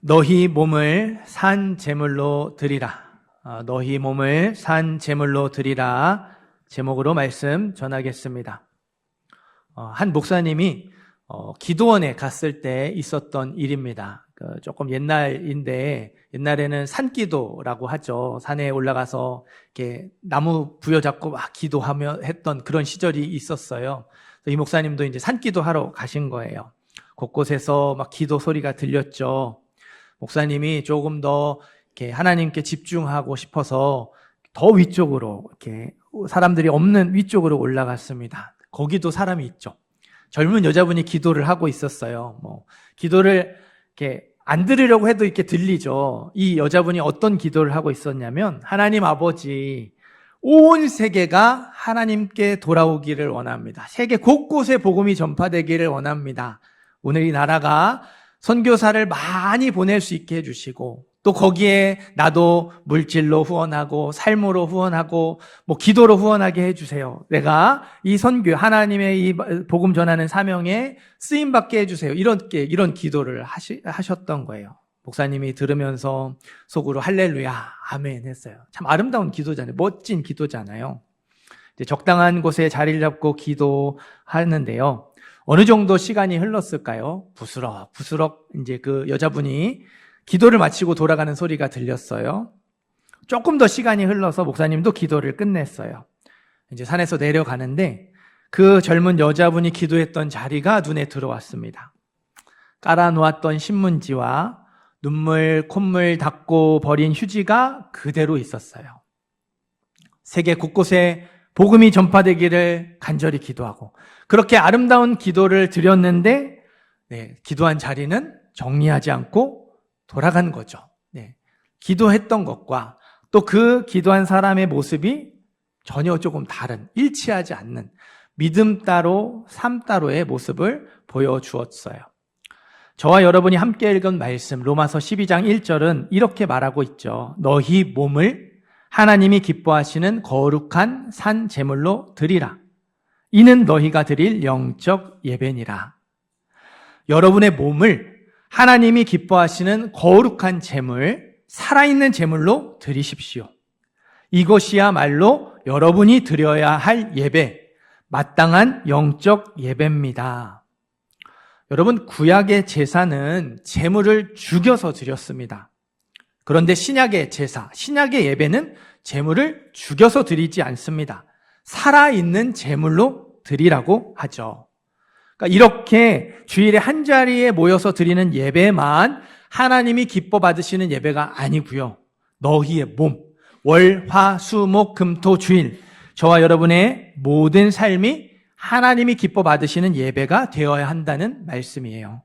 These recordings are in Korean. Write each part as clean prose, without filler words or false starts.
너희 몸을 산 제물로 드리라. 너희 몸을 산 제물로 드리라. 제목으로 말씀 전하겠습니다. 한 목사님이 기도원에 갔을 때 있었던 일입니다. 조금 옛날인데, 옛날에는 산기도라고 하죠. 산에 올라가서 이렇게 나무 부여잡고 막 기도하며 했던 그런 시절이 있었어요. 이 목사님도 이제 산기도 하러 가신 거예요. 곳곳에서 막 기도 소리가 들렸죠. 목사님이 조금 더 이렇게 하나님께 집중하고 싶어서 더 위쪽으로, 이렇게 사람들이 없는 위쪽으로 올라갔습니다. 거기도 사람이 있죠. 젊은 여자분이 기도를 하고 있었어요. 기도를 이렇게 안 들으려고 해도 이렇게 들리죠. 이 여자분이 어떤 기도를 하고 있었냐면, 하나님 아버지, 온 세계가 하나님께 돌아오기를 원합니다. 세계 곳곳에 복음이 전파되기를 원합니다. 오늘 이 나라가 선교사를 많이 보낼 수 있게 해주시고, 또 거기에 나도 물질로 후원하고 삶으로 후원하고 기도로 후원하게 해주세요. 내가 이 선교, 하나님의 이 복음 전하는 사명에 쓰임받게 해주세요. 이런 기도를 하셨던 거예요. 목사님이 들으면서 속으로 할렐루야, 아멘 했어요. 참 아름다운 기도잖아요. 멋진 기도잖아요. 이제 적당한 곳에 자리를 잡고 기도하는데요. 어느 정도 시간이 흘렀을까요? 부스럭 이제 그 여자분이 기도를 마치고 돌아가는 소리가 들렸어요. 조금 더 시간이 흘러서 목사님도 기도를 끝냈어요. 이제 산에서 내려가는데 그 젊은 여자분이 기도했던 자리가 눈에 들어왔습니다. 깔아놓았던 신문지와 눈물, 콧물 닦고 버린 휴지가 그대로 있었어요. 세계 곳곳에 복음이 전파되기를 간절히 기도하고, 그렇게 아름다운 기도를 드렸는데 기도한 자리는 정리하지 않고 돌아간 거죠. 기도했던 것과 또 그 기도한 사람의 모습이 전혀 조금 다른, 일치하지 않는 믿음 따로 삶 따로의 모습을 보여주었어요. 저와 여러분이 함께 읽은 말씀 로마서 12장 1절은 이렇게 말하고 있죠. 너희 몸을 하나님이 기뻐하시는 거룩한 산 제물로 드리라. 이는 너희가 드릴 영적 예배니라. 여러분의 몸을 하나님이 기뻐하시는 거룩한 제물, 살아있는 제물로 드리십시오. 이것이야말로 여러분이 드려야 할 예배, 마땅한 영적 예배입니다. 여러분, 구약의 제사는 제물을 죽여서 드렸습니다. 그런데 신약의 제사, 신약의 예배는 제물을 죽여서 드리지 않습니다. 살아있는 제물로 드리라고 하죠. 그러니까 이렇게 주일에 한 자리에 모여서 드리는 예배만 하나님이 기뻐 받으시는 예배가 아니고요. 너희의 몸, 월, 화, 수, 목, 금, 토, 주일, 저와 여러분의 모든 삶이 하나님이 기뻐 받으시는 예배가 되어야 한다는 말씀이에요.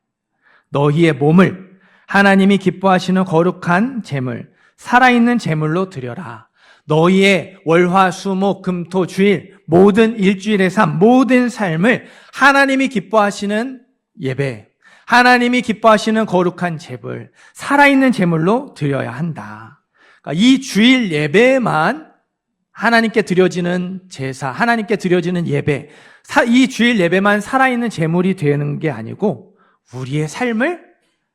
너희의 몸을 하나님이 기뻐하시는 거룩한 제물, 살아있는 제물로 드려라. 너희의 월, 화, 수, 목, 금, 토, 주일, 모든 일주일의 삶, 모든 삶을 하나님이 기뻐하시는 예배, 하나님이 기뻐하시는 거룩한 제물, 살아있는 제물로 드려야 한다. 그러니까 이 주일 예배만 하나님께 드려지는 제사, 하나님께 드려지는 예배, 이 주일 예배만 살아있는 제물이 되는 게 아니고 우리의 삶을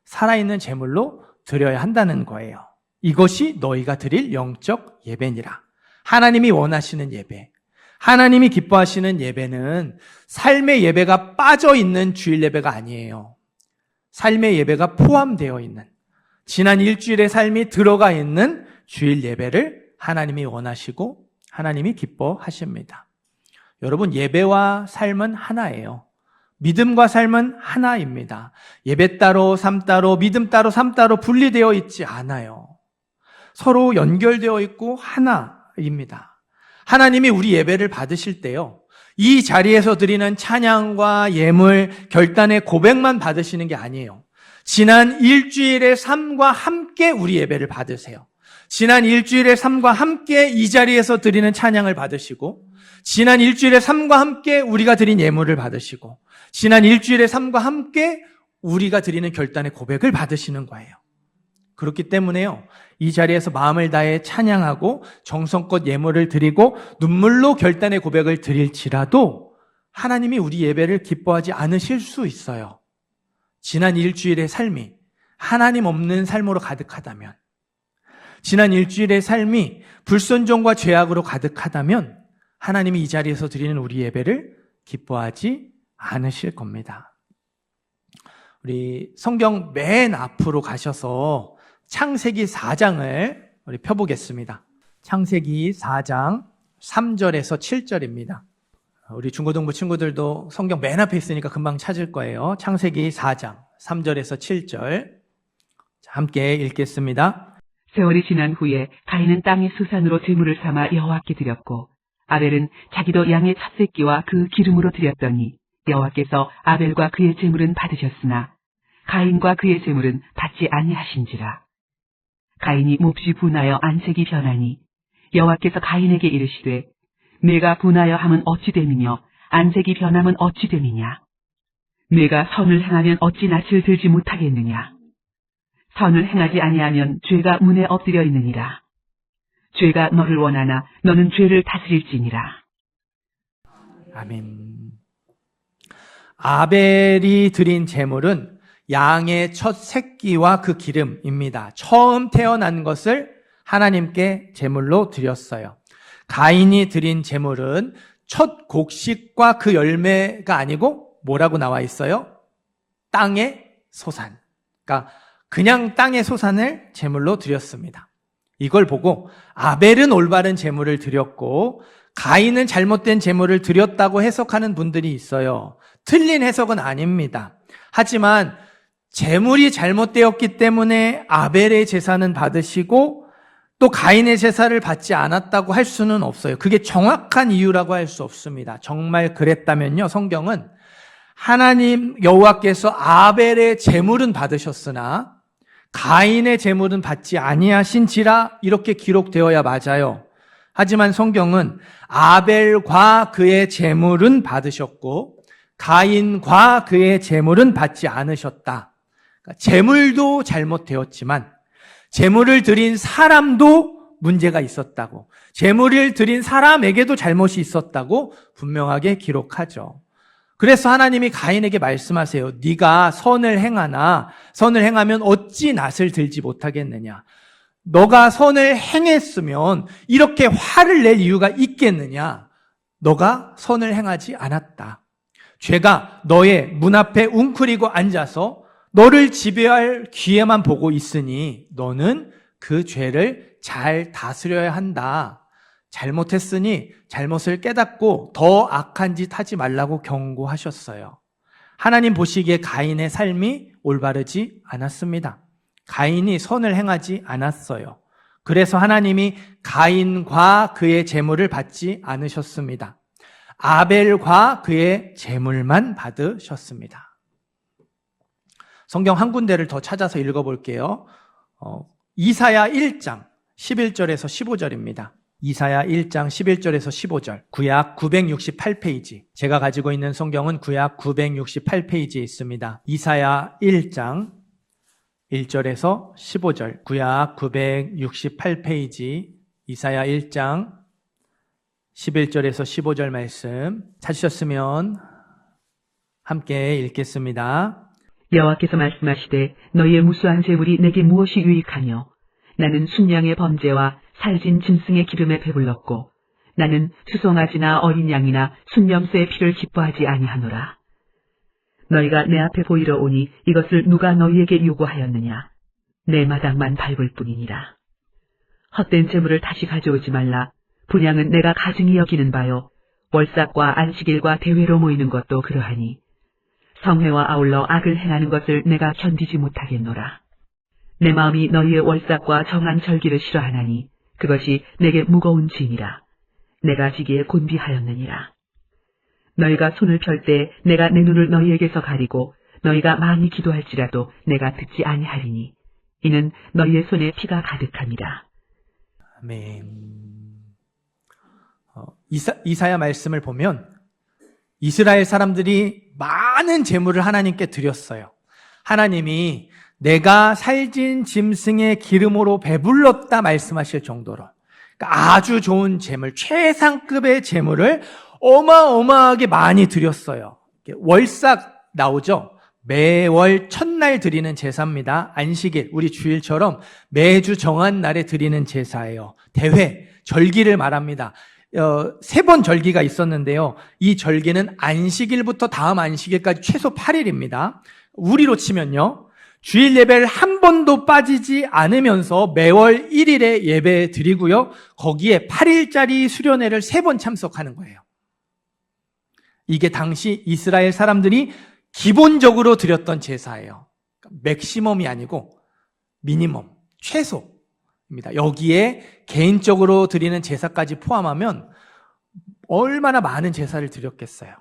살아있는 제물로 드려야 한다는 거예요. 이것이 너희가 드릴 영적 예배니라. 하나님이 원하시는 예배, 하나님이 기뻐하시는 예배는 삶의 예배가 빠져있는 주일 예배가 아니에요. 삶의 예배가 포함되어 있는, 지난 일주일의 삶이 들어가 있는 주일 예배를 하나님이 원하시고 하나님이 기뻐하십니다. 여러분, 예배와 삶은 하나예요. 믿음과 삶은 하나입니다. 예배 따로 삶 따로, 믿음 따로 삶 따로 분리되어 있지 않아요. 서로 연결되어 있고 하나입니다. 하나님이 우리 예배를 받으실 때요, 이 자리에서 드리는 찬양과 예물, 결단의 고백만 받으시는 게 아니에요. 지난 일주일의 삶과 함께 우리 예배를 받으세요. 지난 일주일의 삶과 함께 이 자리에서 드리는 찬양을 받으시고, 지난 일주일의 삶과 함께 우리가 드린 예물을 받으시고, 지난 일주일의 삶과 함께 우리가 드리는 결단의 고백을 받으시는 거예요. 그렇기 때문에요, 이 자리에서 마음을 다해 찬양하고 정성껏 예물을 드리고 눈물로 결단의 고백을 드릴지라도 하나님이 우리 예배를 기뻐하지 않으실 수 있어요. 지난 일주일의 삶이 하나님 없는 삶으로 가득하다면, 지난 일주일의 삶이 불순종과 죄악으로 가득하다면 하나님이 이 자리에서 드리는 우리 예배를 기뻐하지 않으실 겁니다. 우리 성경 맨 앞으로 가셔서 창세기 4장을 우리 펴보겠습니다. 창세기 4장 3절에서 7절입니다. 우리 중고등부 친구들도 성경 맨 앞에 있으니까 금방 찾을 거예요. 창세기 4장 3절에서 7절 함께 읽겠습니다. 세월이 지난 후에 가인은 땅의 수산으로 제물을 삼아 여호와께 드렸고 아벨은 자기도 양의 첫새끼와 그 기름으로 드렸더니 여호와께서 아벨과 그의 제물은 받으셨으나 가인과 그의 제물은 받지 아니하신지라. 가인이 몹시 분하여 안색이 변하니 여호와께서 가인에게 이르시되 내가 분하여 함은 어찌 됨이며 안색이 변함은 어찌 됨이냐. 내가 선을 행하면 어찌 낯을 들지 못하겠느냐. 선을 행하지 아니하면 죄가 문에 엎드려 있느니라. 죄가 너를 원하나 너는 죄를 다스릴지니라. 아멘. 아벨이 드린 제물은 양의 첫 새끼와 그 기름입니다. 처음 태어난 것을 하나님께 제물로 드렸어요. 가인이 드린 제물은 첫 곡식과 그 열매가 아니고 뭐라고 나와 있어요? 땅의 소산. 그러니까 그냥 땅의 소산을 제물로 드렸습니다. 이걸 보고 아벨은 올바른 제물을 드렸고 가인은 잘못된 제물을 드렸다고 해석하는 분들이 있어요. 틀린 해석은 아닙니다. 하지만 제물이 잘못되었기 때문에 아벨의 제사는 받으시고 또 가인의 제사를 받지 않았다고 할 수는 없어요. 그게 정확한 이유라고 할 수 없습니다. 정말 그랬다면요, 성경은 하나님 여호와께서 아벨의 제물은 받으셨으나 가인의 제물은 받지 아니하신지라 이렇게 기록되어야 맞아요. 하지만 성경은 아벨과 그의 제물은 받으셨고 가인과 그의 제물은 받지 않으셨다. 그러니까 제물도 잘못되었지만 제물을 드린 사람도 문제가 있었다고, 제물을 드린 사람에게도 잘못이 있었다고 분명하게 기록하죠. 그래서 하나님이 가인에게 말씀하세요. 네가 선을 행하나 선을 행하면 어찌 낯을 들지 못하겠느냐. 너가 선을 행했으면 이렇게 화를 낼 이유가 있겠느냐. 너가 선을 행하지 않았다. 죄가 너의 문 앞에 웅크리고 앉아서 너를 지배할 기회만 보고 있으니 너는 그 죄를 잘 다스려야 한다. 잘못했으니 잘못을 깨닫고 더 악한 짓 하지 말라고 경고하셨어요. 하나님 보시기에 가인의 삶이 올바르지 않았습니다. 가인이 선을 행하지 않았어요. 그래서 하나님이 가인과 그의 제물을 받지 않으셨습니다. 아벨과 그의 제물만 받으셨습니다. 성경 한 군데를 더 찾아서 읽어볼게요. 이사야 1장 11절에서 15절입니다. 이사야 1장 11절에서 15절, 구약 968페이지. 제가 가지고 있는 성경은 구약 968페이지에 있습니다. 이사야 1장 1절에서 15절, 구약 968페이지, 이사야 1장 11절에서 15절 말씀 찾으셨으면 함께 읽겠습니다. 여호와께서 말씀하시되 너희의 무수한 재물이 내게 무엇이 유익하며 나는 순양의 범죄와 살진 짐승의 기름에 배불렀고 나는 수송아지나 어린 양이나 순염소의 피를 기뻐하지 아니하노라. 너희가 내 앞에 보이러 오니 이것을 누가 너희에게 요구하였느냐. 내 마당만 밟을 뿐이니라. 헛된 재물을 다시 가져오지 말라. 분향은 내가 가증히 여기는 바요. 월삭과 안식일과 대회로 모이는 것도 그러하니 성회와 아울러 악을 행하는 것을 내가 견디지 못하겠노라. 내 마음이 너희의 월삭과 정한 절기를 싫어하나니 그것이 내게 무거운 짐이라. 내가 지기에 곤비하였느니라. 너희가 손을 펼 때 내가 내 눈을 너희에게서 가리고 너희가 많이 기도할지라도 내가 듣지 아니하리니 이는 너희의 손에 피가 가득함이라. 아멘. 이사야 말씀을 보면 이스라엘 사람들이 많은 제물을 하나님께 드렸어요. 하나님이 내가 살진 짐승의 기름으로 배불렀다 말씀하실 정도로, 그러니까 아주 좋은 제물, 최상급의 제물을 어마어마하게 많이 드렸어요. 월삭 나오죠? 매월 첫날 드리는 제사입니다. 안식일, 우리 주일처럼 매주 정한 날에 드리는 제사예요. 대회, 절기를 말합니다. 3번 절기가 있었는데요. 이 절기는 안식일부터 다음 안식일까지 최소 8일입니다. 우리로 치면요. 주일 예배를 한 번도 빠지지 않으면서 매월 1일에 예배 드리고요. 거기에 8일짜리 수련회를 3번 참석하는 거예요. 이게 당시 이스라엘 사람들이 기본적으로 드렸던 제사예요. 맥시멈이 아니고 미니멈, 최소입니다. 여기에 개인적으로 드리는 제사까지 포함하면 얼마나 많은 제사를 드렸겠어요.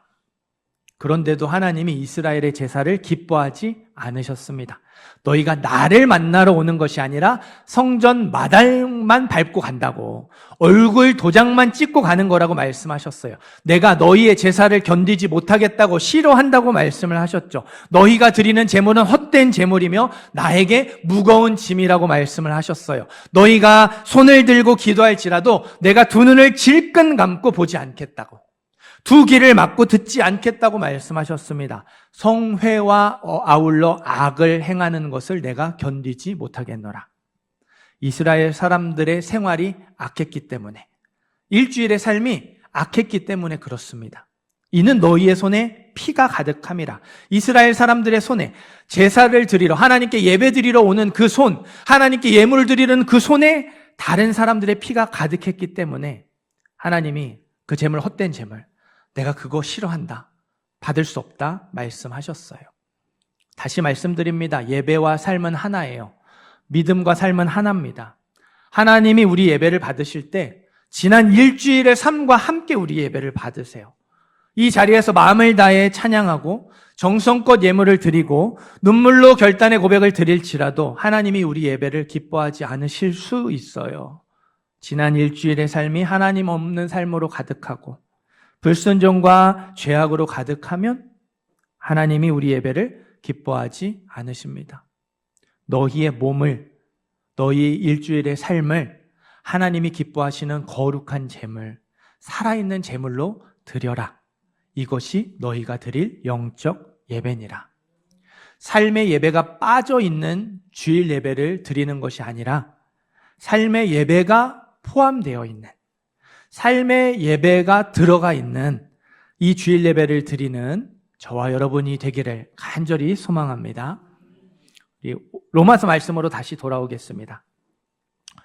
그런데도 하나님이 이스라엘의 제사를 기뻐하지 않으셨습니다. 너희가 나를 만나러 오는 것이 아니라 성전 마당만 밟고 간다고, 얼굴 도장만 찍고 가는 거라고 말씀하셨어요. 내가 너희의 제사를 견디지 못하겠다고, 싫어한다고 말씀을 하셨죠. 너희가 드리는 제물은 헛된 제물이며 나에게 무거운 짐이라고 말씀을 하셨어요. 너희가 손을 들고 기도할지라도 내가 두 눈을 질끈 감고 보지 않겠다고, 두 귀를 막고 듣지 않겠다고 말씀하셨습니다. 성회와 아울러 악을 행하는 것을 내가 견디지 못하겠노라. 이스라엘 사람들의 생활이 악했기 때문에, 일주일의 삶이 악했기 때문에 그렇습니다. 이는 너희의 손에 피가 가득함이라. 이스라엘 사람들의 손에 제사를 드리러, 하나님께 예배 드리러 오는 그 손, 하나님께 예물을 드리는 그 손에 다른 사람들의 피가 가득했기 때문에 하나님이 그 제물, 헛된 제물, 내가 그거 싫어한다, 받을 수 없다 말씀하셨어요. 다시 말씀드립니다. 예배와 삶은 하나예요. 믿음과 삶은 하나입니다. 하나님이 우리 예배를 받으실 때 지난 일주일의 삶과 함께 우리 예배를 받으세요. 이 자리에서 마음을 다해 찬양하고 정성껏 예물을 드리고 눈물로 결단의 고백을 드릴지라도 하나님이 우리 예배를 기뻐하지 않으실 수 있어요. 지난 일주일의 삶이 하나님 없는 삶으로 가득하고 불순종과 죄악으로 가득하면 하나님이 우리 예배를 기뻐하지 않으십니다. 너희의 몸을, 너희 일주일의 삶을 하나님이 기뻐하시는 거룩한 제물, 살아있는 제물로 드려라. 이것이 너희가 드릴 영적 예배니라. 삶의 예배가 빠져있는 주일 예배를 드리는 것이 아니라 삶의 예배가 포함되어 있는, 삶의 예배가 들어가 있는 이 주일 예배를 드리는 저와 여러분이 되기를 간절히 소망합니다. 로마서 말씀으로 다시 돌아오겠습니다.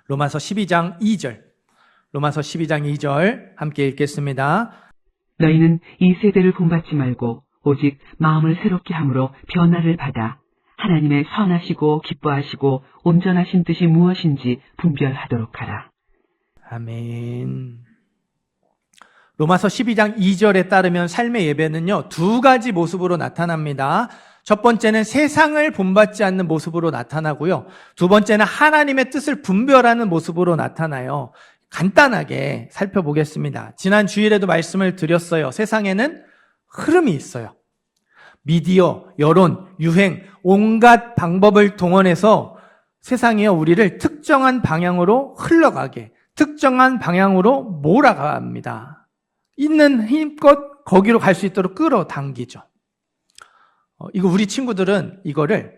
로마서 12장 2절, 로마서 12장 2절 함께 읽겠습니다. 너희는 이 세대를 본받지 말고 오직 마음을 새롭게 함으로 변화를 받아 하나님의 선하시고 기뻐하시고 온전하신 뜻이 무엇인지 분별하도록 하라. 아멘. 로마서 12장 2절에 따르면 삶의 예배는요, 2가지 모습으로 나타납니다. 첫 번째는 세상을 본받지 않는 모습으로 나타나고요. 두 번째는 하나님의 뜻을 분별하는 모습으로 나타나요. 간단하게 살펴보겠습니다. 지난 주일에도 말씀을 드렸어요. 세상에는 흐름이 있어요. 미디어, 여론, 유행, 온갖 방법을 동원해서 세상이요, 우리를 특정한 방향으로 흘러가게, 특정한 방향으로 몰아갑니다. 있는 힘껏 거기로 갈 수 있도록 끌어당기죠. 이거 우리 친구들은 이거를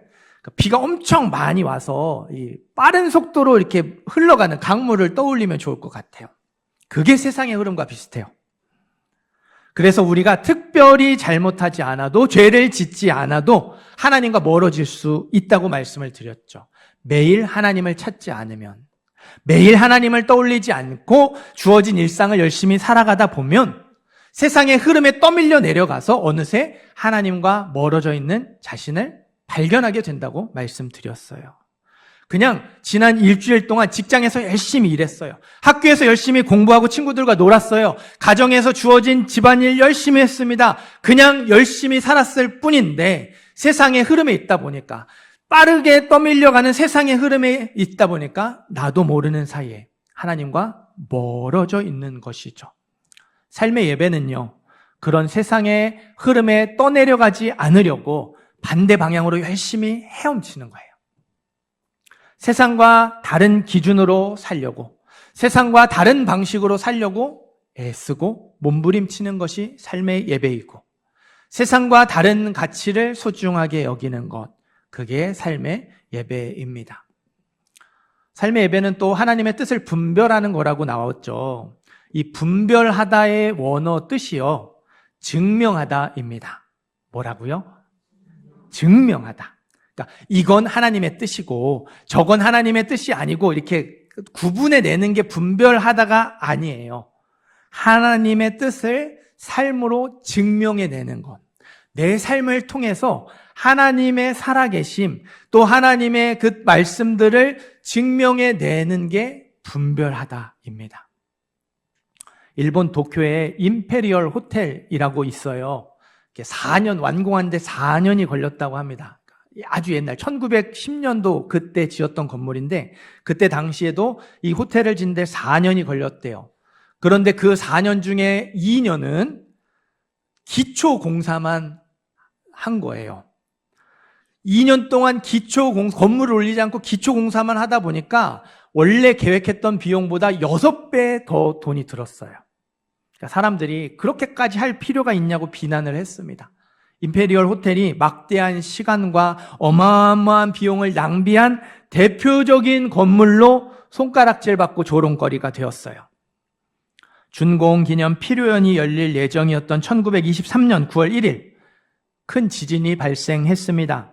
비가 엄청 많이 와서 이 빠른 속도로 이렇게 흘러가는 강물을 떠올리면 좋을 것 같아요. 그게 세상의 흐름과 비슷해요. 그래서 우리가 특별히 잘못하지 않아도, 죄를 짓지 않아도 하나님과 멀어질 수 있다고 말씀을 드렸죠. 매일 하나님을 찾지 않으면, 매일 하나님을 떠올리지 않고 주어진 일상을 열심히 살아가다 보면 세상의 흐름에 떠밀려 내려가서 어느새 하나님과 멀어져 있는 자신을 발견하게 된다고 말씀드렸어요. 그냥 지난 일주일 동안 직장에서 열심히 일했어요. 학교에서 열심히 공부하고 친구들과 놀았어요. 가정에서 주어진 집안일 열심히 했습니다. 그냥 열심히 살았을 뿐인데 세상의 흐름에 있다 보니까, 빠르게 떠밀려가는 세상의 흐름에 있다 보니까 나도 모르는 사이에 하나님과 멀어져 있는 것이죠. 삶의 예배는요, 그런 세상의 흐름에 떠내려가지 않으려고 반대 방향으로 열심히 헤엄치는 거예요. 세상과 다른 기준으로 살려고, 세상과 다른 방식으로 살려고 애쓰고 몸부림치는 것이 삶의 예배이고, 세상과 다른 가치를 소중하게 여기는 것, 그게 삶의 예배입니다. 삶의 예배는 또 하나님의 뜻을 분별하는 거라고 나왔죠. 이 분별하다의 원어 뜻이요, 증명하다입니다. 뭐라고요? 증명하다. 그러니까 이건 하나님의 뜻이고 저건 하나님의 뜻이 아니고 이렇게 구분해내는 게 분별하다가 아니에요. 하나님의 뜻을 삶으로 증명해내는 것. 내 삶을 통해서 하나님의 살아계심, 또 하나님의 그 말씀들을 증명해내는 게 분별하다입니다. 일본 도쿄에 임페리얼 호텔이라고 있어요. 4년, 완공하는데 4년이 걸렸다고 합니다. 아주 옛날 1910년도 그때 지었던 건물인데 그때 당시에도 이 호텔을 짓는데 4년이 걸렸대요. 그런데 그 4년 중에 2년은 기초 공사만 한 거예요. 2년 동안 건물을 올리지 않고 기초 공사만 하다 보니까 원래 계획했던 비용보다 6배 더 돈이 들었어요. 그러니까 사람들이 그렇게까지 할 필요가 있냐고 비난을 했습니다. 임페리얼 호텔이 막대한 시간과 어마어마한 비용을 낭비한 대표적인 건물로 손가락질 받고 조롱거리가 되었어요. 준공 기념 피로연이 열릴 예정이었던 1923년 9월 1일 큰 지진이 발생했습니다.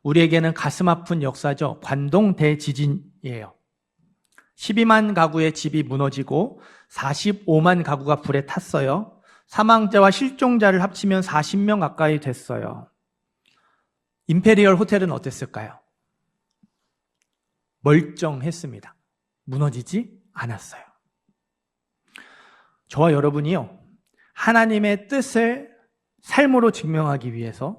우리에게는 가슴 아픈 역사죠. 관동 대지진이에요. 12만 가구의 집이 무너지고 45만 가구가 불에 탔어요. 사망자와 실종자를 합치면 40명 가까이 됐어요. 임페리얼 호텔은 어땠을까요? 멀쩡했습니다. 무너지지 않았어요. 저와 여러분이요, 하나님의 뜻을 삶으로 증명하기 위해서,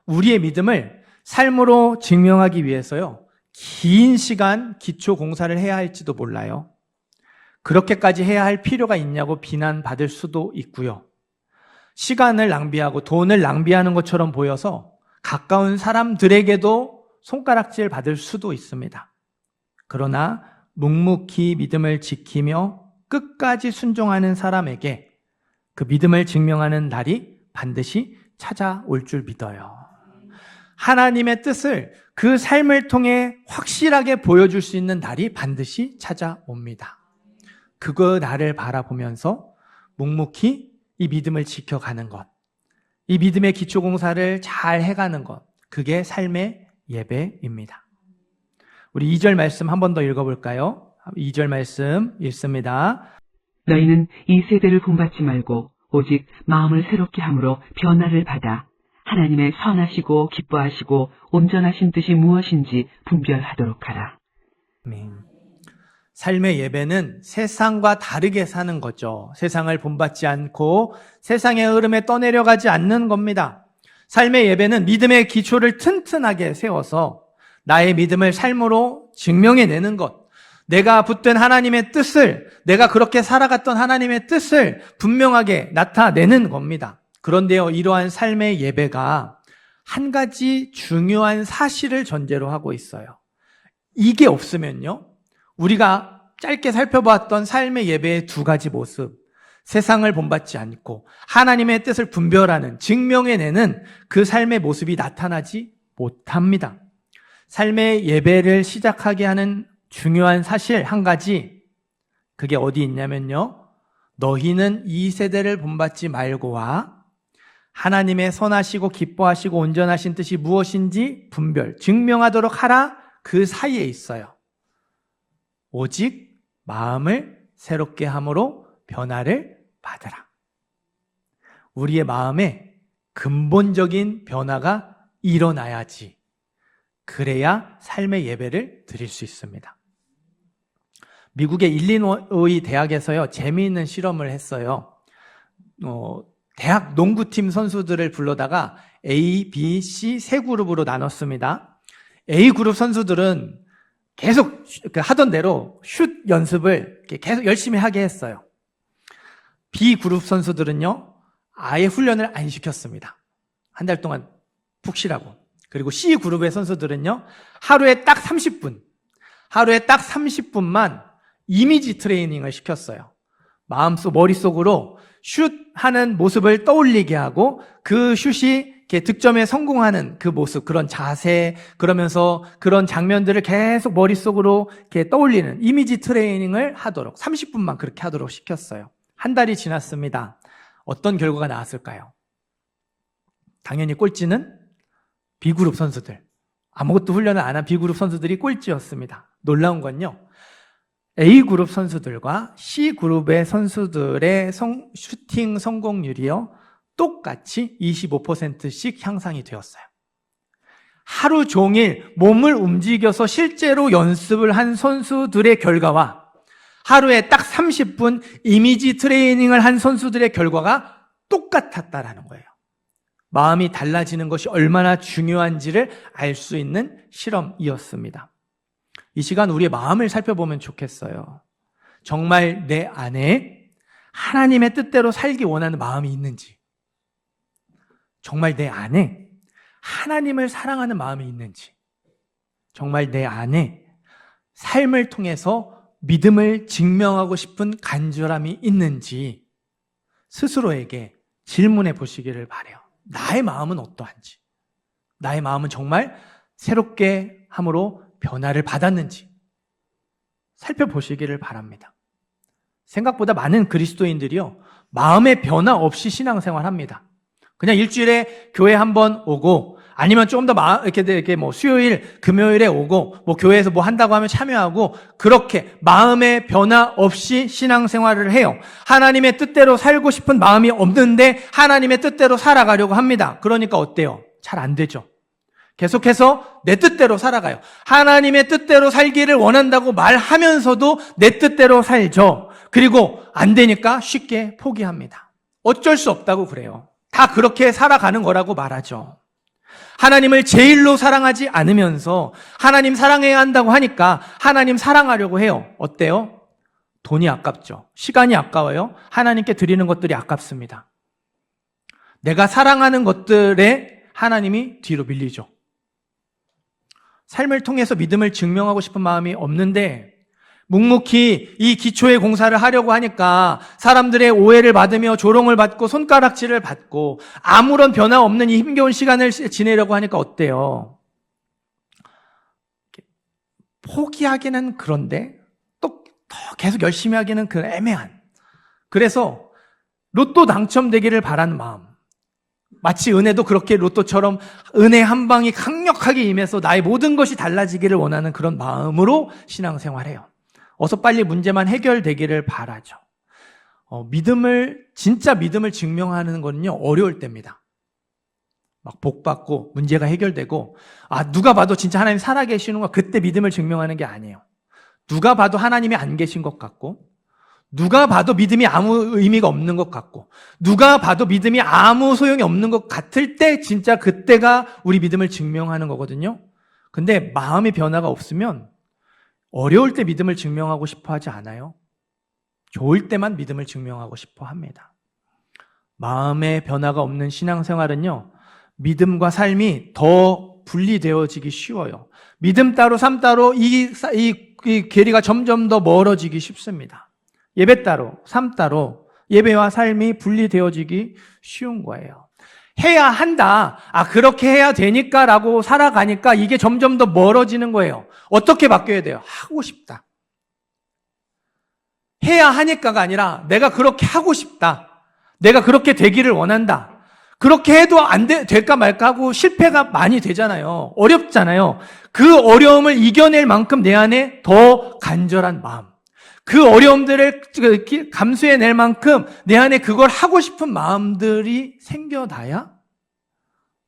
우리의 믿음을 삶으로 증명하기 위해서요, 긴 시간 기초 공사를 해야 할지도 몰라요. 그렇게까지 해야 할 필요가 있냐고 비난받을 수도 있고요. 시간을 낭비하고 돈을 낭비하는 것처럼 보여서 가까운 사람들에게도 손가락질 받을 수도 있습니다. 그러나 묵묵히 믿음을 지키며 끝까지 순종하는 사람에게 그 믿음을 증명하는 날이 반드시 찾아올 줄 믿어요. 하나님의 뜻을 그 삶을 통해 확실하게 보여줄 수 있는 날이 반드시 찾아옵니다. 그거 나를 바라보면서 묵묵히 이 믿음을 지켜가는 것, 이 믿음의 기초공사를 잘 해가는 것, 그게 삶의 예배입니다. 우리 2절 말씀 한 번 더 읽어볼까요? 2절 말씀 읽습니다. 너희는 이 세대를 본받지 말고 오직 마음을 새롭게 함으로 변화를 받아 하나님의 선하시고 기뻐하시고 온전하신 뜻이 무엇인지 분별하도록 하라. 아멘. 삶의 예배는 세상과 다르게 사는 거죠. 세상을 본받지 않고 세상의 흐름에 떠내려가지 않는 겁니다. 삶의 예배는 믿음의 기초를 튼튼하게 세워서 나의 믿음을 삶으로 증명해내는 것, 내가 붙든 하나님의 뜻을, 내가 그렇게 살아갔던 하나님의 뜻을 분명하게 나타내는 겁니다. 그런데요, 이러한 삶의 예배가 한 가지 중요한 사실을 전제로 하고 있어요. 이게 없으면요, 우리가 짧게 살펴봤던 삶의 예배의 두 가지 모습, 세상을 본받지 않고 하나님의 뜻을 분별하는, 증명해내는 그 삶의 모습이 나타나지 못합니다. 삶의 예배를 시작하게 하는 중요한 사실 한 가지, 그게 어디 있냐면요, 너희는 이 세대를 본받지 말고와 하나님의 선하시고 기뻐하시고 온전하신 뜻이 무엇인지 분별, 증명하도록 하라, 그 사이에 있어요. 오직 마음을 새롭게 함으로 변화를 받으라. 우리의 마음에 근본적인 변화가 일어나야지, 그래야 삶의 예배를 드릴 수 있습니다. 미국의 일리노이 대학에서요, 재미있는 실험을 했어요. 대학 농구팀 선수들을 불러다가 A, B, C 세 그룹으로 나눴습니다. A 그룹 선수들은 계속 하던 대로 슛 연습을 계속 열심히 하게 했어요. B 그룹 선수들은요, 아예 훈련을 안 시켰습니다. 한 달 동안 푹 쉬라고. 그리고 C 그룹의 선수들은요, 하루에 딱 30분만 이미지 트레이닝을 시켰어요. 마음속, 머릿속으로 슛하는 모습을 떠올리게 하고 그 슛이 이렇게 득점에 성공하는 그 모습, 그런 자세, 그러면서 그런 장면들을 계속 머릿속으로 이렇게 떠올리는 이미지 트레이닝을 하도록 30분만 그렇게 하도록 시켰어요. 한 달이 지났습니다. 어떤 결과가 나왔을까요? 당연히 꼴찌는 B그룹 선수들, 아무것도 훈련을 안 한 B그룹 선수들이 꼴찌였습니다. 놀라운 건요, A그룹 선수들과 C그룹의 선수들의 슈팅 성공률이요, 똑같이 25%씩 향상이 되었어요. 하루 종일 몸을 움직여서 실제로 연습을 한 선수들의 결과와 하루에 딱 30분 이미지 트레이닝을 한 선수들의 결과가 똑같았다라는 거예요. 마음이 달라지는 것이 얼마나 중요한지를 알 수 있는 실험이었습니다. 이 시간 우리의 마음을 살펴보면 좋겠어요. 정말 내 안에 하나님의 뜻대로 살기 원하는 마음이 있는지, 정말 내 안에 하나님을 사랑하는 마음이 있는지, 정말 내 안에 삶을 통해서 믿음을 증명하고 싶은 간절함이 있는지 스스로에게 질문해 보시기를 바라요. 나의 마음은 어떠한지, 나의 마음은 정말 새롭게 함으로 변화를 받았는지 살펴보시기를 바랍니다. 생각보다 많은 그리스도인들이요, 마음의 변화 없이 신앙생활합니다. 그냥 일주일에 교회 한번 오고, 아니면 좀 더 이렇게 뭐 수요일, 금요일에 오고, 뭐 교회에서 뭐 한다고 하면 참여하고, 그렇게 마음의 변화 없이 신앙생활을 해요. 하나님의 뜻대로 살고 싶은 마음이 없는데 하나님의 뜻대로 살아가려고 합니다. 그러니까 어때요? 잘 안 되죠. 계속해서 내 뜻대로 살아가요. 하나님의 뜻대로 살기를 원한다고 말하면서도 내 뜻대로 살죠. 그리고 안 되니까 쉽게 포기합니다. 어쩔 수 없다고 그래요. 다 그렇게 살아가는 거라고 말하죠. 하나님을 제일로 사랑하지 않으면서 하나님 사랑해야 한다고 하니까 하나님 사랑하려고 해요. 어때요? 돈이 아깝죠. 시간이 아까워요. 하나님께 드리는 것들이 아깝습니다. 내가 사랑하는 것들에 하나님이 뒤로 밀리죠. 삶을 통해서 믿음을 증명하고 싶은 마음이 없는데 묵묵히 이 기초의 공사를 하려고 하니까 사람들의 오해를 받으며 조롱을 받고 손가락질을 받고 아무런 변화 없는 이 힘겨운 시간을 지내려고 하니까 어때요? 포기하기는 그런데 또 더 계속 열심히 하기는 그 애매한, 그래서 로또 당첨되기를 바라는 마음, 마치 은혜도 그렇게 로또처럼 은혜 한 방이 강력하게 임해서 나의 모든 것이 달라지기를 원하는 그런 마음으로 신앙생활해요. 어서 빨리 문제만 해결되기를 바라죠. 진짜 믿음을 증명하는 거는요, 어려울 때입니다. 막 복받고 문제가 해결되고, 누가 봐도 진짜 하나님 살아계시는 거, 그때 믿음을 증명하는 게 아니에요. 누가 봐도 하나님이 안 계신 것 같고, 누가 봐도 믿음이 아무 의미가 없는 것 같고, 누가 봐도 믿음이 아무 소용이 없는 것 같을 때 진짜 그때가 우리 믿음을 증명하는 거거든요. 근데 마음의 변화가 없으면 어려울 때 믿음을 증명하고 싶어 하지 않아요. 좋을 때만 믿음을 증명하고 싶어 합니다. 마음의 변화가 없는 신앙생활은요, 믿음과 삶이 더 분리되어지기 쉬워요. 믿음 따로 삶 따로 이 괴리가 점점 더 멀어지기 쉽습니다. 예배 따로 삶 따로 예배와 삶이 분리되어지기 쉬운 거예요. 해야 한다, 그렇게 해야 되니까 라고 살아가니까 이게 점점 더 멀어지는 거예요. 어떻게 바뀌어야 돼요? 하고 싶다. 해야 하니까가 아니라 내가 그렇게 하고 싶다. 내가 그렇게 되기를 원한다. 그렇게 해도 될까 말까 하고 실패가 많이 되잖아요. 어렵잖아요. 그 어려움을 이겨낼 만큼 내 안에 더 간절한 마음, 그 어려움들을 감수해낼 만큼 내 안에 그걸 하고 싶은 마음들이 생겨나야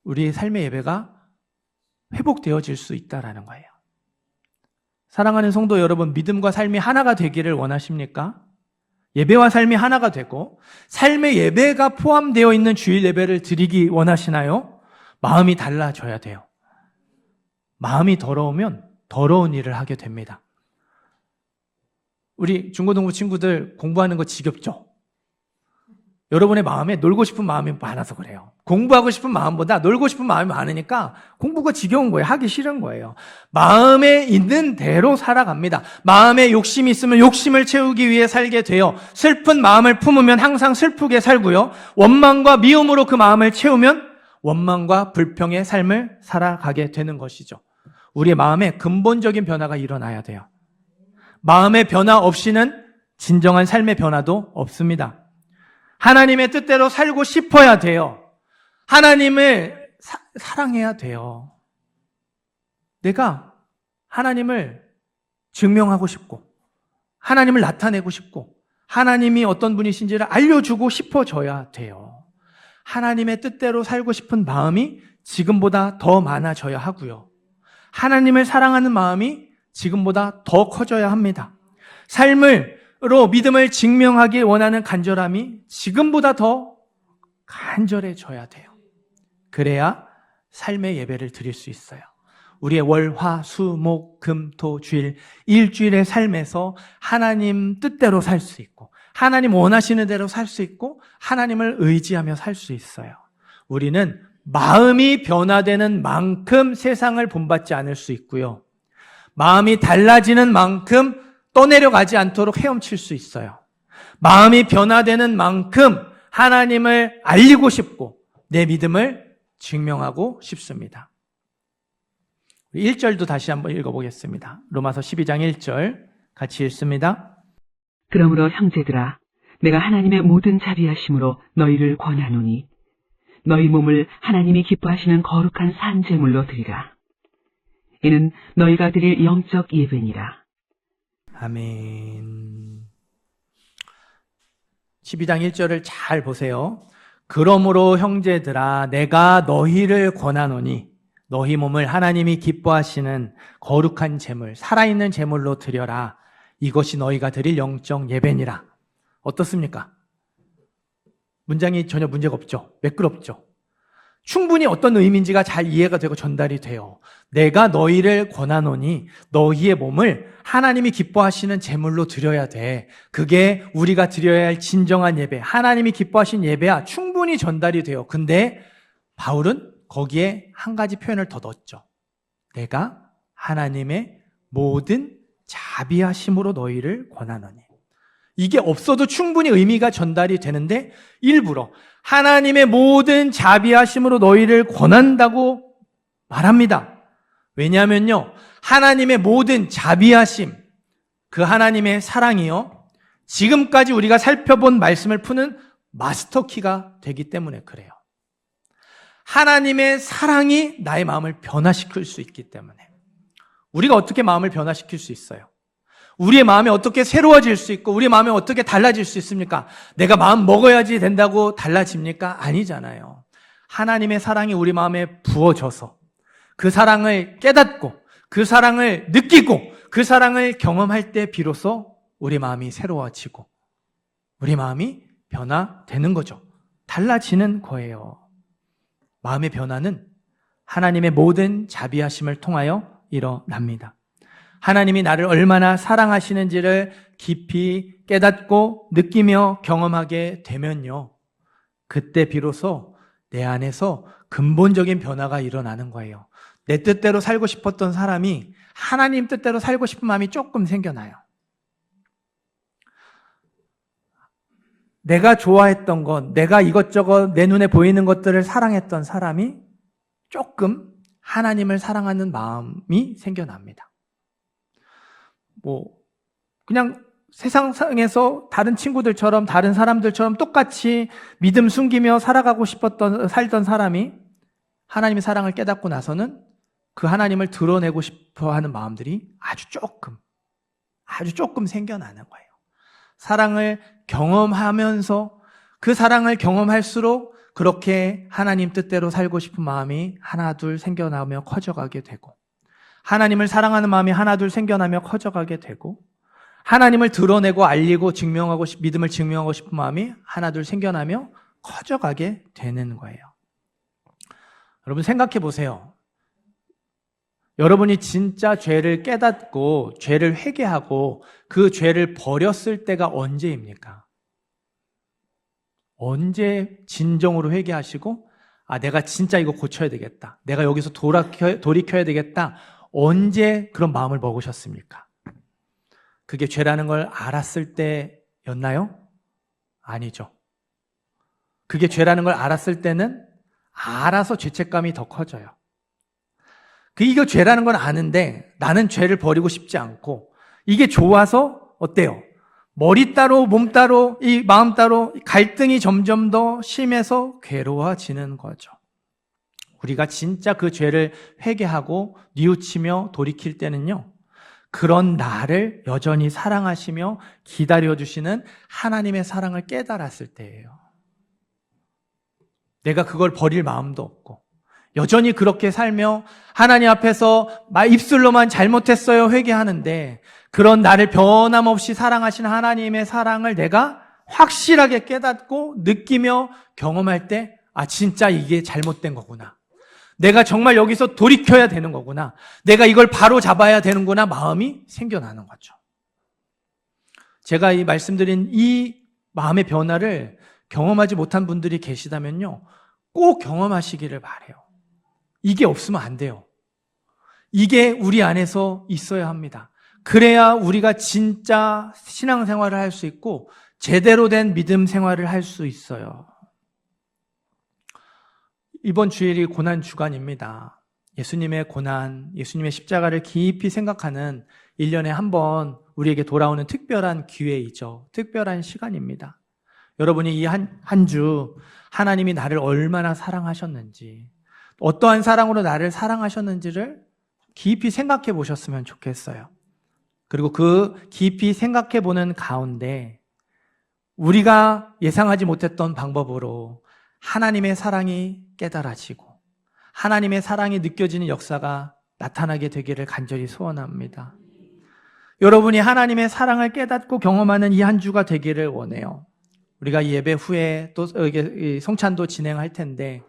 우리의 삶의 예배가 회복되어질 수 있다는 거예요. 사랑하는 성도 여러분, 믿음과 삶이 하나가 되기를 원하십니까? 예배와 삶이 하나가 되고 삶의 예배가 포함되어 있는 주일 예배를 드리기 원하시나요? 마음이 달라져야 돼요. 마음이 더러우면 더러운 일을 하게 됩니다. 우리 중고등부 친구들 공부하는 거 지겹죠? 여러분의 마음에 놀고 싶은 마음이 많아서 그래요. 공부하고 싶은 마음보다 놀고 싶은 마음이 많으니까 공부가 지겨운 거예요. 하기 싫은 거예요. 마음에 있는 대로 살아갑니다. 마음에 욕심이 있으면 욕심을 채우기 위해 살게 돼요. 슬픈 마음을 품으면 항상 슬프게 살고요. 원망과 미움으로 그 마음을 채우면 원망과 불평의 삶을 살아가게 되는 것이죠. 우리의 마음에 근본적인 변화가 일어나야 돼요. 마음의 변화 없이는 진정한 삶의 변화도 없습니다. 하나님의 뜻대로 살고 싶어야 돼요. 하나님을 사랑해야 돼요. 내가 하나님을 증명하고 싶고, 하나님을 나타내고 싶고, 하나님이 어떤 분이신지를 알려주고 싶어져야 돼요. 하나님의 뜻대로 살고 싶은 마음이 지금보다 더 많아져야 하고요. 하나님을 사랑하는 마음이 지금보다 더 커져야 합니다. 삶으로 믿음을 증명하기 원하는 간절함이 지금보다 더 간절해져야 돼요. 그래야 삶의 예배를 드릴 수 있어요. 우리의 월, 화, 수, 목, 금, 토, 주일, 일주일의 삶에서 하나님 뜻대로 살 수 있고, 하나님 원하시는 대로 살 수 있고, 하나님을 의지하며 살 수 있어요. 우리는 마음이 변화되는 만큼 세상을 본받지 않을 수 있고요. 마음이 달라지는 만큼 떠내려가지 않도록 헤엄칠 수 있어요. 마음이 변화되는 만큼 하나님을 알리고 싶고 내 믿음을 증명하고 싶습니다. 1절도 다시 한번 읽어보겠습니다. 로마서 12장 1절 같이 읽습니다. 그러므로 형제들아, 내가 하나님의 모든 자비하심으로 너희를 권하노니 너희 몸을 하나님이 기뻐하시는 거룩한 산 제물로 드리라. 이는 너희가 드릴 영적 예배니라. 아멘. 12장 1절을 잘 보세요. 그러므로 형제들아, 내가 너희를 권하노니 너희 몸을 하나님이 기뻐하시는 거룩한 제물, 살아있는 제물로 드려라. 이것이 너희가 드릴 영적 예배니라. 어떻습니까? 문장이 전혀 문제가 없죠. 매끄럽죠. 충분히 어떤 의미인지가 잘 이해가 되고 전달이 돼요. 내가 너희를 권하노니 너희의 몸을 하나님이 기뻐하시는 제물로 드려야 돼. 그게 우리가 드려야 할 진정한 예배, 하나님이 기뻐하시는 예배야. 충분히 전달이 돼요. 근데 바울은 거기에 한 가지 표현을 더 넣었죠. 내가 하나님의 모든 자비하심으로 너희를 권하노니. 이게 없어도 충분히 의미가 전달이 되는데 일부러 하나님의 모든 자비하심으로 너희를 권한다고 말합니다. 왜냐하면요, 하나님의 모든 자비하심, 그 하나님의 사랑이요, 지금까지 우리가 살펴본 말씀을 푸는 마스터키가 되기 때문에 그래요. 하나님의 사랑이 나의 마음을 변화시킬 수 있기 때문에. 우리가 어떻게 마음을 변화시킬 수 있어요? 우리의 마음이 어떻게 새로워질 수 있고 우리의 마음이 어떻게 달라질 수 있습니까? 내가 마음 먹어야지 된다고 달라집니까? 아니잖아요. 하나님의 사랑이 우리 마음에 부어져서 그 사랑을 깨닫고 그 사랑을 느끼고 그 사랑을 경험할 때 비로소 우리 마음이 새로워지고 우리 마음이 변화되는 거죠. 달라지는 거예요. 마음의 변화는 하나님의 모든 자비하심을 통하여 일어납니다. 하나님이 나를 얼마나 사랑하시는지를 깊이 깨닫고 느끼며 경험하게 되면요, 그때 비로소 내 안에서 근본적인 변화가 일어나는 거예요. 내 뜻대로 살고 싶었던 사람이 하나님 뜻대로 살고 싶은 마음이 조금 생겨나요. 내가 좋아했던 것, 내가 이것저것 내 눈에 보이는 것들을 사랑했던 사람이 조금 하나님을 사랑하는 마음이 생겨납니다. 그냥 세상에서 다른 친구들처럼 다른 사람들처럼 똑같이 믿음 숨기며 살던 사람이 하나님의 사랑을 깨닫고 나서는 그 하나님을 드러내고 싶어 하는 마음들이 아주 조금 생겨나는 거예요. 사랑을 경험하면서 그 사랑을 경험할수록 그렇게 하나님 뜻대로 살고 싶은 마음이 하나둘 생겨나며 커져가게 되고, 하나님을 사랑하는 마음이 하나둘 생겨나며 커져가게 되고, 하나님을 드러내고 알리고 믿음을 증명하고 싶은 마음이 하나둘 생겨나며 커져가게 되는 거예요. 여러분 생각해 보세요. 여러분이 진짜 죄를 깨닫고 죄를 회개하고 그 죄를 버렸을 때가 언제입니까? 언제 진정으로 회개하시고 내가 진짜 이거 고쳐야 되겠다. 내가 여기서 돌이켜야 되겠다. 언제 그런 마음을 먹으셨습니까? 그게 죄라는 걸 알았을 때였나요? 아니죠. 그게 죄라는 걸 알았을 때는 알아서 죄책감이 더 커져요. 이거 죄라는 건 아는데 나는 죄를 버리고 싶지 않고 이게 좋아서 어때요? 머리 따로 몸 따로 이 마음 따로 갈등이 점점 더 심해서 괴로워지는 거죠. 우리가 진짜 그 죄를 회개하고 뉘우치며 돌이킬 때는요, 그런 나를 여전히 사랑하시며 기다려주시는 하나님의 사랑을 깨달았을 때예요. 내가 그걸 버릴 마음도 없고 여전히 그렇게 살며 하나님 앞에서 입술로만 잘못했어요 회개하는데 그런 나를 변함없이 사랑하시는 하나님의 사랑을 내가 확실하게 깨닫고 느끼며 경험할 때 진짜 이게 잘못된 거구나. 내가 정말 여기서 돌이켜야 되는 거구나. 내가 이걸 바로 잡아야 되는구나 마음이 생겨나는 거죠. 제가 이 말씀드린 이 마음의 변화를 경험하지 못한 분들이 계시다면요, 꼭 경험하시기를 바라요. 이게 없으면 안 돼요. 이게 우리 안에서 있어야 합니다. 그래야 우리가 진짜 신앙생활을 할 수 있고 제대로 된 믿음 생활을 할 수 있어요. 이번 주일이 고난 주간입니다. 예수님의 고난, 예수님의 십자가를 깊이 생각하는 1년에 한 번 우리에게 돌아오는 특별한 기회이죠. 특별한 시간입니다. 여러분이 이 한 주 하나님이 나를 얼마나 사랑하셨는지, 어떠한 사랑으로 나를 사랑하셨는지를 깊이 생각해 보셨으면 좋겠어요. 그리고 그 깊이 생각해 보는 가운데 우리가 예상하지 못했던 방법으로 하나님의 사랑이 깨달아지고 하나님의 사랑이 느껴지는 역사가 나타나게 되기를 간절히 소원합니다. 여러분이 하나님의 사랑을 깨닫고 경험하는 이 한 주가 되기를 원해요. 우리가 이 예배 후에 또 성찬도 진행할 텐데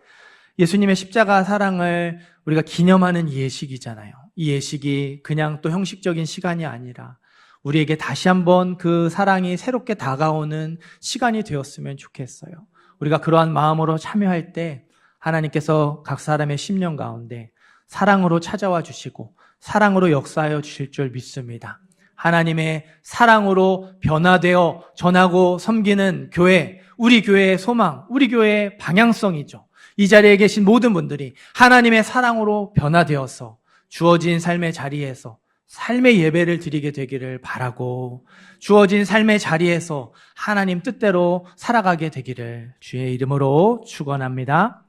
예수님의 십자가 사랑을 우리가 기념하는 예식이잖아요. 이 예식이 그냥 또 형식적인 시간이 아니라 우리에게 다시 한번 그 사랑이 새롭게 다가오는 시간이 되었으면 좋겠어요. 우리가 그러한 마음으로 참여할 때 하나님께서 각 사람의 심령 가운데 사랑으로 찾아와 주시고 사랑으로 역사하여 주실 줄 믿습니다. 하나님의 사랑으로 변화되어 전하고 섬기는 교회, 우리 교회의 소망, 우리 교회의 방향성이죠. 이 자리에 계신 모든 분들이 하나님의 사랑으로 변화되어서 주어진 삶의 자리에서 삶의 예배를 드리게 되기를 바라고 주어진 삶의 자리에서 하나님 뜻대로 살아가게 되기를 주의 이름으로 축원합니다.